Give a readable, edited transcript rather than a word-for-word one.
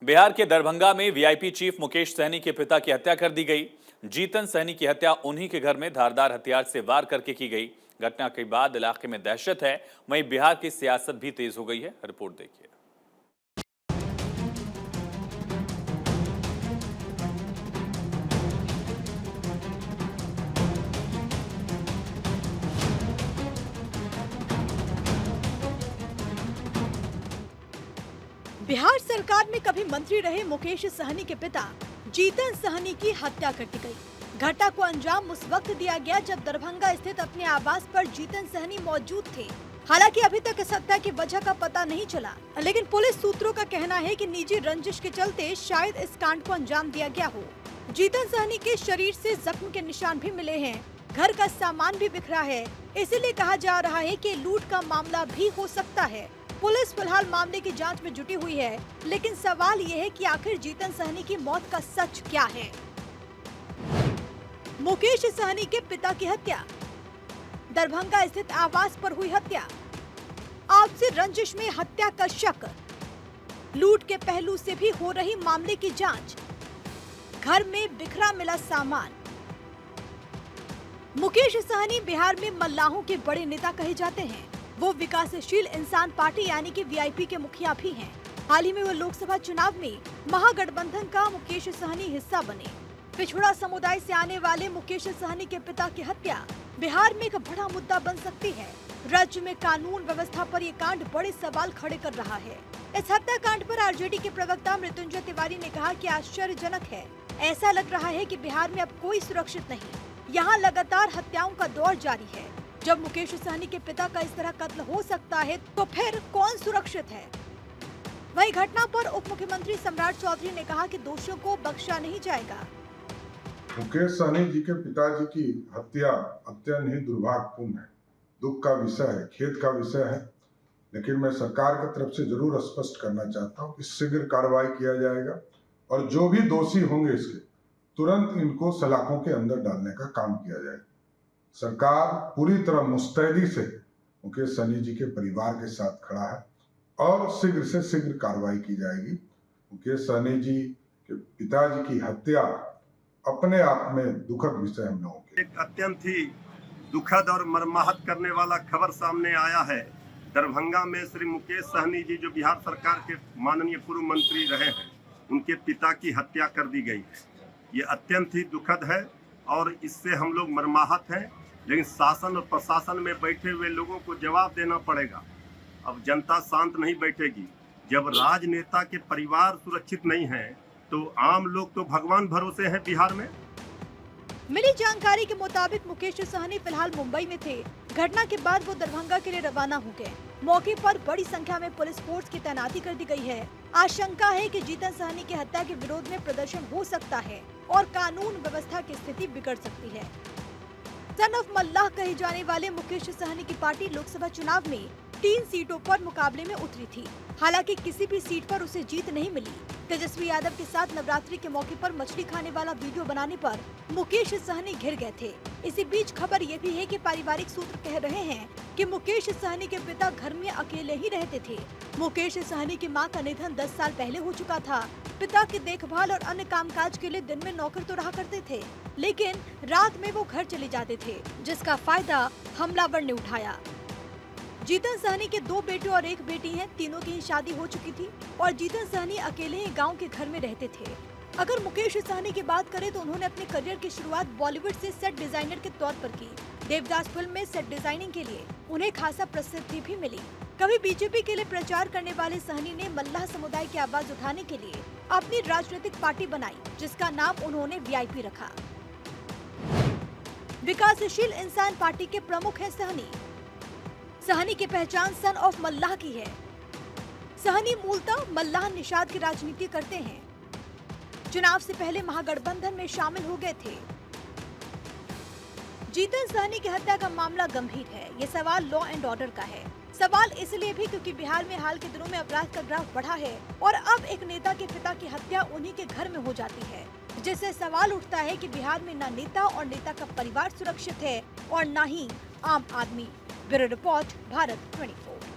बिहार के दरभंगा में VIP chief Mukesh Sahni के पिता की हत्या कर दी गई। जीतन सहनी की हत्या उन्हीं के घर में धारदार हथियार से वार करके की गई। घटना के बाद इलाके में दहशत है। वहीं बिहार की सियासत भी तेज हो गई है। रिपोर्ट देखिए। बिहार सरकार में कभी मंत्री रहे मुकेश सहनी के पिता जीतन सहनी की हत्या कर दी गई। घटना को अंजाम उस वक्त दिया गया जब दरभंगा स्थित अपने आवास पर जीतन सहनी मौजूद थे। हालांकि अभी तक इस हत्या की वजह का पता नहीं चला, लेकिन पुलिस सूत्रों का कहना है कि निजी रंजिश के चलते शायद इस कांड को अंजाम दिया गया हो। जीतन सहनी के शरीर से जख्म के निशान भी मिले हैं। घर का सामान भी बिखरा है, इसीलिए कहा जा रहा है कि लूट का मामला भी हो सकता है। पुलिस फिलहाल मामले की जांच में जुटी हुई है, लेकिन सवाल ये है कि आखिर जीतन सहनी की मौत का सच क्या है। मुकेश सहनी के पिता की हत्या, दरभंगा स्थित आवास पर हुई हत्या, आपसी रंजिश में हत्या का शक, लूट के पहलू से भी हो रही मामले की जांच, घर में बिखरा मिला सामान। मुकेश सहनी बिहार में मल्लाहों के बड़े नेता कहे जाते हैं। वो विकासशील इंसान पार्टी यानी कि वीआईपी के मुखिया भी हैं। हाल ही में वो लोकसभा चुनाव में महागठबंधन का मुकेश सहनी हिस्सा बने। पिछड़ा समुदाय से आने वाले मुकेश सहनी के पिता की हत्या बिहार में एक बड़ा मुद्दा बन सकती है। राज्य में कानून व्यवस्था पर ये कांड बड़े सवाल खड़े कर रहा है। इस हत्याकांड पर आरजेडी के प्रवक्ता मृत्युंजय तिवारी ने कहा कि आश्चर्यजनक है। ऐसा लग रहा है कि बिहार में अब कोई सुरक्षित नहीं। यहाँ लगातार हत्याओं का दौर जारी है। जब मुकेश सहनी के पिता का इस तरह कत्ल हो सकता है तो फिर कौन सुरक्षित है। वहीं घटना पर उप मुख्यमंत्री सम्राट चौधरी ने कहा कि दोषियों को बख्शा नहीं जाएगा। मुकेश सहनी जी के पिताजी की हत्या अत्यंत ही दुर्भाग्यपूर्ण है, दुख का विषय है, खेद का विषय है। लेकिन मैं सरकार की तरफ से जरूर स्पष्ट करना चाहता हूँ कि शीघ्र कार्रवाई किया जाएगा और जो भी दोषी होंगे इसके तुरंत इनको सलाखों के अंदर डालने का काम किया जाएगा। सरकार पूरी तरह मुस्तैदी से मुकेश सहनी जी के परिवार के साथ खड़ा है और शीघ्र से शीघ्र कार्रवाई की जाएगी। मुकेश सहनी जी के पिताजी की हत्या अपने आप में दुखद विषय हम लोगों के। एक अत्यंत ही दुखद और मर्माहत करने वाला खबर सामने आया है। दरभंगा में श्री मुकेश सहनी जी जो बिहार सरकार के माननीय पूर्व मंत्री रहे हैं, उनके पिता की हत्या कर दी गई है। ये अत्यंत ही दुखद है और इससे हम लोग मर्माहत हैं, लेकिन शासन और प्रशासन में बैठे हुए लोगों को जवाब देना पड़ेगा। अब जनता शांत नहीं बैठेगी। जब राजनेता के परिवार सुरक्षित नहीं है तो आम लोग तो भगवान भरोसे हैं बिहार में। मिली जानकारी के मुताबिक मुकेश सहनी फिलहाल मुंबई में थे। घटना के बाद वो दरभंगा के लिए रवाना हो गए। मौके पर बड़ी संख्या में पुलिस फोर्स की तैनाती कर दी गई है। आशंका है कि जीतन सहनी की हत्या के विरोध में प्रदर्शन हो सकता है और कानून व्यवस्था की स्थिति बिगड़ सकती है। सन ऑफ मल्लाह कहे जाने वाले मुकेश सहनी की पार्टी लोकसभा चुनाव में 3 सीटों पर मुकाबले में उतरी थी। हालांकि किसी भी सीट पर उसे जीत नहीं मिली। तेजस्वी यादव के साथ नवरात्रि के मौके पर मछली खाने वाला वीडियो बनाने पर मुकेश सहनी घिर गए थे। इसी बीच खबर ये भी है कि पारिवारिक सूत्र कह रहे हैं कि मुकेश सहनी के पिता घर में अकेले ही रहते थे। मुकेश सहनी की मां का निधन 10 साल पहले हो चुका था। पिता की देखभाल और अन्य कामकाज के लिए दिन में नौकर तो रहा करते थे, लेकिन रात में वो घर चले जाते थे, जिसका फायदा हमलावर ने उठाया। जीतन सहनी के 2 बेटे और 1 बेटी हैं। तीनों की ही शादी हो चुकी थी और जीतन सहनी अकेले ही गांव के घर में रहते थे। अगर मुकेश सहनी की बात करें तो उन्होंने अपने करियर की शुरुआत बॉलीवुड से सेट डिजाइनर के तौर पर की। देवदास फिल्म में सेट डिजाइनिंग के लिए उन्हें खासा प्रसिद्धि भी मिली। कभी बीजेपी के लिए प्रचार करने वाले सहनी ने मल्लाह समुदाय की आवाज उठाने के लिए अपनी राजनीतिक पार्टी बनाई, जिसका नाम उन्होंने वीआईपी रखा। विकासशील इंसान पार्टी के प्रमुख है सहनी। सहनी की पहचान सन ऑफ मल्लाह की है। सहनी मूलतः मल्लाह निषाद की राजनीति करते हैं। चुनाव से पहले महागठबंधन में शामिल हो गए थे। जीतन सहनी की हत्या का मामला गंभीर है। ये सवाल लॉ एंड ऑर्डर का है। सवाल इसलिए भी क्योंकि बिहार में हाल के दिनों में अपराध का ग्राफ बढ़ा है और अब एक नेता के पिता की हत्या उन्हीं के घर में हो जाती है, जिससे सवाल उठता है कि बिहार में न नेता और नेता का परिवार सुरक्षित है और न ही आम आदमी। Bureau report, Bharat 24।